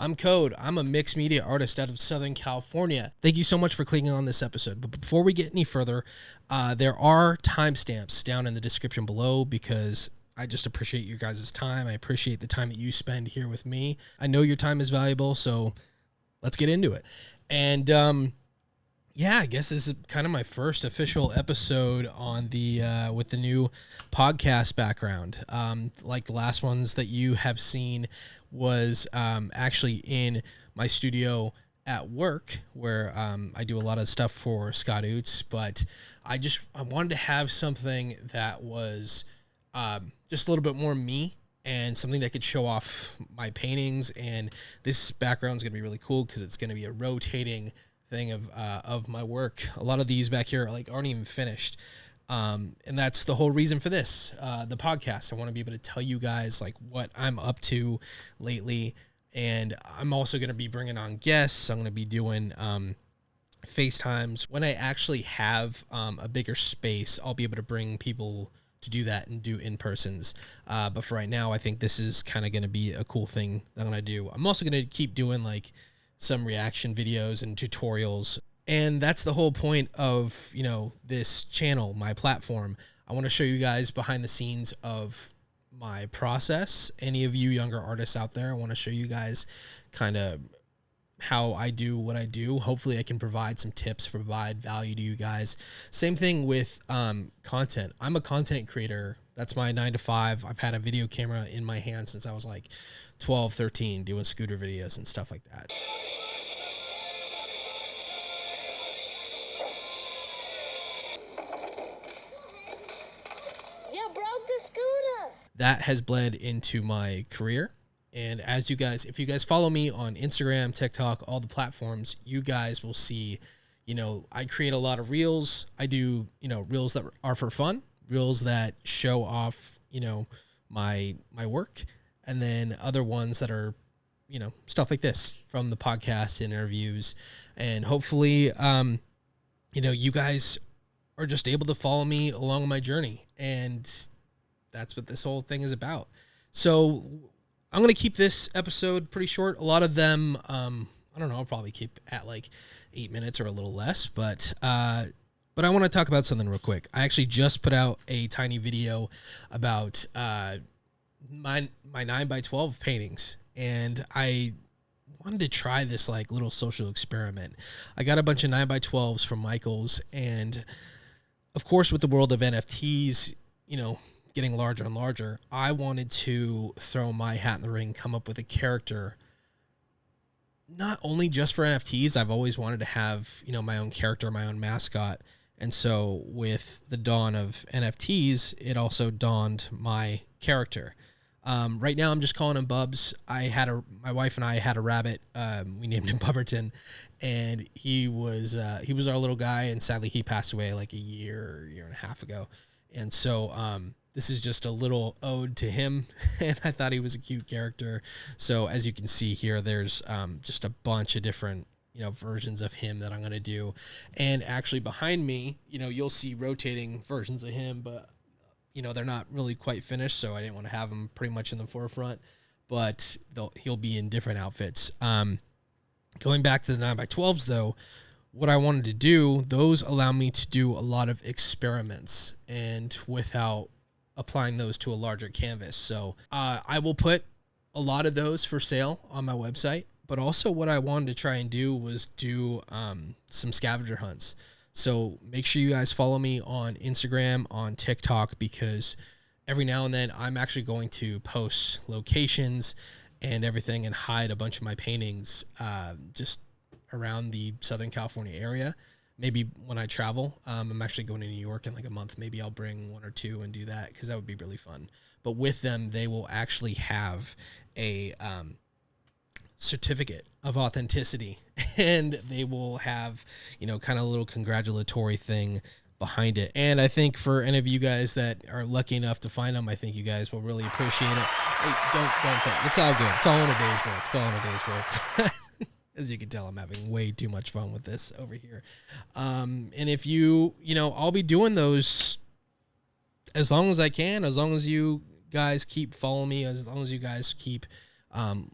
I'm Code. I'm a mixed media artist out of Southern California. Thank you so much for clicking on this episode. But before we get any further, there are timestamps down in the description below because I just appreciate your guys' time. I appreciate the time that you spend here with me. I know your time is valuable, so let's get into it. And yeah, I guess this is kind of my first official episode on the with the new podcast background. Like the last ones that you have seen was actually in my studio at work where I do a lot of stuff for Scott Oots, but I wanted to have something that was just a little bit more me and something that could show off my paintings. And this background is going to be really cool because it's going to be a rotating thing of my work. A lot of these back here aren't even finished. And that's the whole reason for this, the podcast. I want to be able to tell you guys what I'm up to lately. And I'm also going to be bringing on guests. I'm going to be doing, FaceTimes. When I actually have, a bigger space, I'll be able to bring people to do that and do in-persons. But for right now, I think this is kind of going to be a cool thing that I'm going to do. I'm also going to keep doing some reaction videos and tutorials. And that's the whole point of, this channel, my platform. I want to show you guys behind the scenes of my process. Any of you younger artists out there, I want to show you guys kind of how I do what I do. Hopefully I can provide some tips, provide value to you guys. Same thing with content. I'm a content creator. That's my 9 to 5. I've had a video camera in my hand since I was 12, 13, doing scooter videos and stuff like that. You broke the scooter. That has bled into my career. And as you guys, if you guys follow me on Instagram, TikTok, all the platforms, you guys will see, I create a lot of reels. I do, reels that are for fun, reels that show off, my work, and then other ones that are, stuff like this from the podcast and interviews. And hopefully, you guys are just able to follow me along my journey. And that's what this whole thing is about. So I'm going to keep this episode pretty short. A lot of them, I don't know, I'll probably keep at 8 minutes or a little less, but I want to talk about something real quick. I actually just put out a tiny video about my 9x12 paintings, and I wanted to try this little social experiment. I got a bunch of 9x12s from Michael's, and of course with the world of NFTs, getting larger and larger, I wanted to throw my hat in the ring, come up with a character, not only just for NFTs. I've always wanted to have, my own character, my own mascot. And so with the dawn of NFTs, it also dawned my character. Right now I'm just calling him Bubs. My wife and I had a rabbit. We named him Bubberton, and he was our little guy. And sadly he passed away a year and a half ago. And so, this is just a little ode to him, and I thought he was a cute character. So as you can see here, there's just a bunch of different, versions of him that I'm going to do. And actually behind me, you'll see rotating versions of him, but, they're not really quite finished, so I didn't want to have him pretty much in the forefront, but he'll be in different outfits. Going back to the 9x12s, though, what I wanted to do, those allow me to do a lot of experiments, and without applying those to a larger canvas. So I will put a lot of those for sale on my website, but also what I wanted to try and do was do some scavenger hunts. So make sure you guys follow me on Instagram, on TikTok, because every now and then I'm actually going to post locations and everything and hide a bunch of my paintings just around the Southern California area. Maybe when I travel, I'm actually going to New York in a month. Maybe I'll bring 1 or 2 and do that because that would be really fun. But with them, they will actually have a certificate of authenticity, and they will have, kind of a little congratulatory thing behind it. And I think for any of you guys that are lucky enough to find them, I think you guys will really appreciate it. Hey, don't think. It's all good. It's all in a day's work. It's all in a day's work. As you can tell, I'm having way too much fun with this over here. And if I'll be doing those as long as I can, as long as you guys keep following me, as long as you guys keep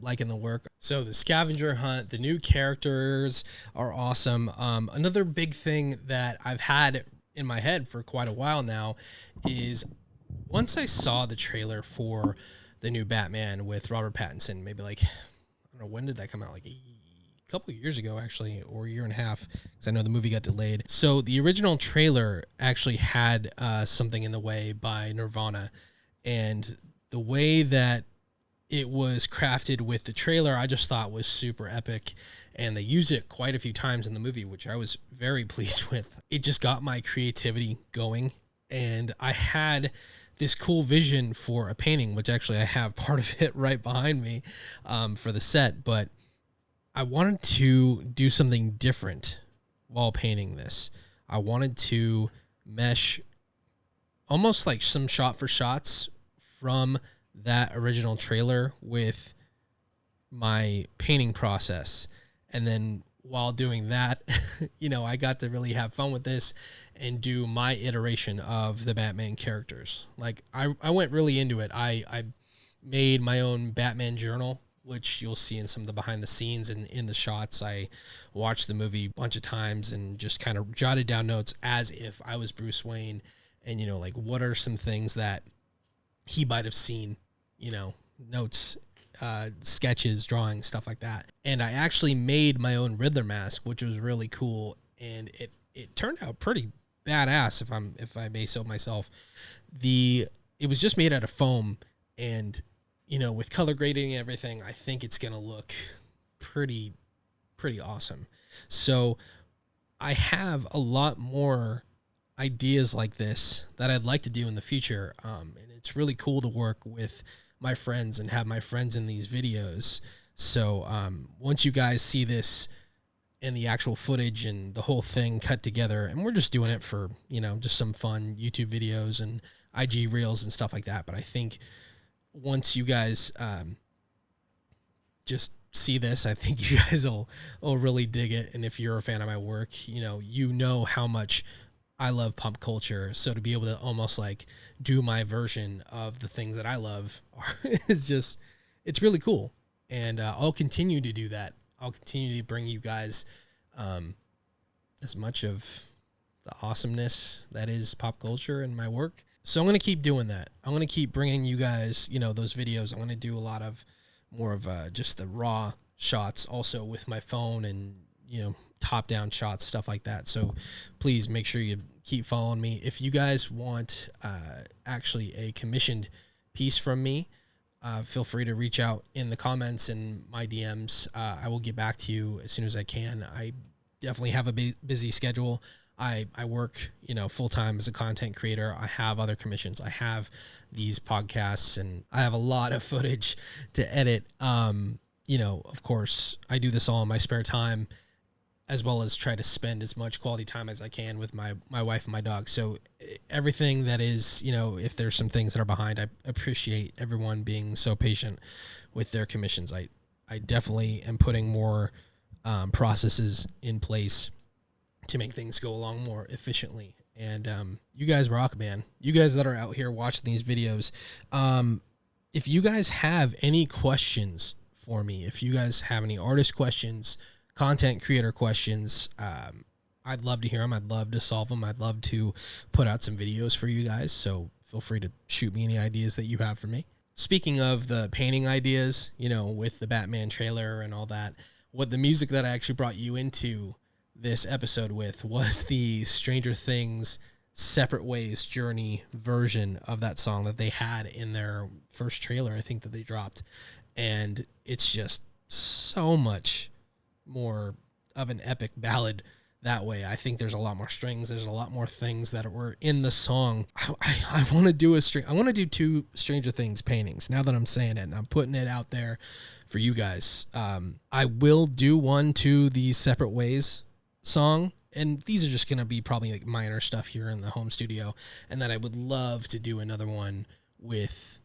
liking the work. So the scavenger hunt, the new characters are awesome. Another big thing that I've had in my head for quite a while now is once I saw the trailer for the new Batman with Robert Pattinson, maybe like, I don't know, when did that come out? Like a couple of years ago, actually, or a year and a half, because I know the movie got delayed. So the original trailer actually had Something in the Way by Nirvana, and the way that it was crafted with the trailer, I just thought was super epic, and they use it quite a few times in the movie, which I was very pleased with. It just got my creativity going, and I had this cool vision for a painting, which actually I have part of it right behind me for the set, but I wanted to do something different while painting this. I wanted to mesh almost like some shot for shots from that original trailer with my painting process. And then while doing that, I got to really have fun with this and do my iteration of the Batman characters. Like I went really into it. I made my own Batman journal, which you'll see in some of the behind the scenes and in the shots. I watched the movie a bunch of times and just kind of jotted down notes as if I was Bruce Wayne, and, like, what are some things that he might have seen, notes, sketches, drawings, stuff like that. And I actually made my own Riddler mask, which was really cool. And it turned out pretty badass, if I may so myself. It was just made out of foam, and with color grading and everything, I think it's going to look pretty awesome. So I have a lot more ideas like this that I'd like to do in the future. And it's really cool to work with my friends and have my friends in these videos. So once you guys see this and the actual footage and the whole thing cut together, and we're just doing it for, just some fun YouTube videos and IG reels and stuff like that. But I think once you guys just see this, I think you guys will really dig it. And if you're a fan of my work, you know how much I love pop culture. So to be able to almost like do my version of the things that I love it's really cool. And I'll continue to do that. I'll continue to bring you guys as much of the awesomeness that is pop culture in my work. So I'm going to keep doing that. I'm going to keep bringing you guys, those videos. I'm going to do a lot of more of just the raw shots also with my phone and, top down shots, stuff like that. So please make sure you keep following me. If you guys want actually a commissioned piece from me, feel free to reach out in the comments and my DMs. I will get back to you as soon as I can. I definitely have a busy schedule. I work, full-time as a content creator. I have other commissions. I have these podcasts, and I have a lot of footage to edit. Of course, I do this all in my spare time, as well as try to spend as much quality time as I can with my wife and my dog. So everything that is, if there's some things that are behind, I appreciate everyone being so patient with their commissions. I definitely am putting more processes in place to make things go along more efficiently. And you guys rock, man. You guys that are out here watching these videos, if you guys have any questions for me, if you guys have any artist questions, content creator questions, I'd love to hear them. I'd love to solve them. I'd love to put out some videos for you guys. So feel free to shoot me any ideas that you have for me. Speaking of the painting ideas, with the Batman trailer and all that, what the music that I actually brought you into this episode with was the Stranger Things Separate Ways Journey version of that song that they had in their first trailer, I think, that they dropped. And it's just so much more of an epic ballad that way. I think there's a lot more strings. There's a lot more things that were in the song. I want to do I want to do 2 Stranger Things paintings now that I'm saying it, and I'm putting it out there for you guys. I will do one to the Separate Ways song, and these are just going to be probably like minor stuff here in the home studio. And then I would love to do another one with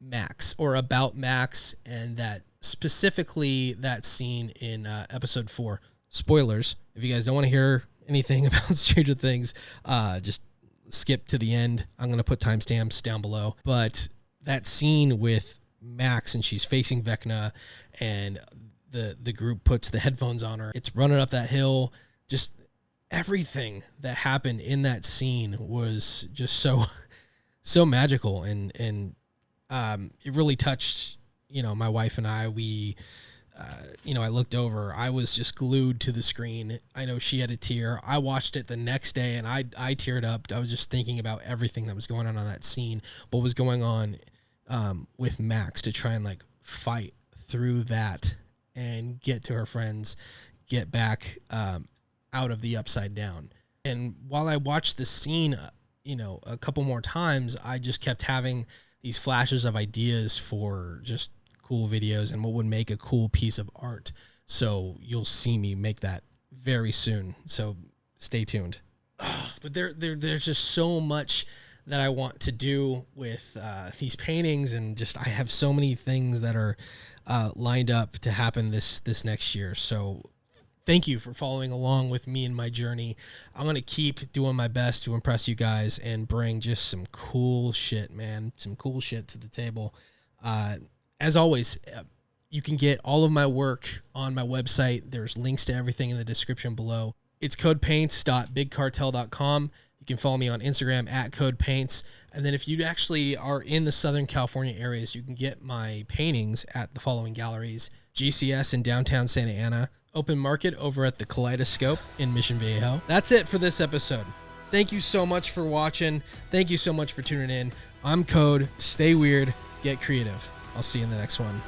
Max, or about Max, and that specifically that scene in episode 4. Spoilers, if you guys don't want to hear anything about Stranger Things, just skip to the end. I'm going to put timestamps down below. But that scene with Max, and she's facing Vecna, and the group puts the headphones on her. It's running up that hill. Just everything that happened in that scene was just so magical, and it really touched, my wife and I. We I looked over, I was just glued to the screen. I know she had a tear. I watched it the next day, and I teared up. I was just thinking about everything that was going on that scene, what was going on with Max to try and like fight through that and get to her friends, get back out of the Upside Down. And while I watched the scene, a couple more times, I just kept having these flashes of ideas for just cool videos and what would make a cool piece of art. So you'll see me make that very soon. So stay tuned. But there's just so much that I want to do with these paintings, and just I have so many things that are lined up to happen this next year. So thank you for following along with me in my journey. I'm going to keep doing my best to impress you guys and bring just some cool shit, man. Some cool shit to the table. As always, you can get all of my work on my website. There's links to everything in the description below. It's codepaints.bigcartel.com. You can follow me on Instagram at codepaints. And then if you actually are in the Southern California areas, you can get my paintings at the following galleries: GCS in downtown Santa Ana, Open Market over at the Kaleidoscope in Mission Viejo. That's it for this episode. Thank you so much for watching. Thank you so much for tuning in. I'm Code. Stay weird. Get creative. I'll see you in the next one.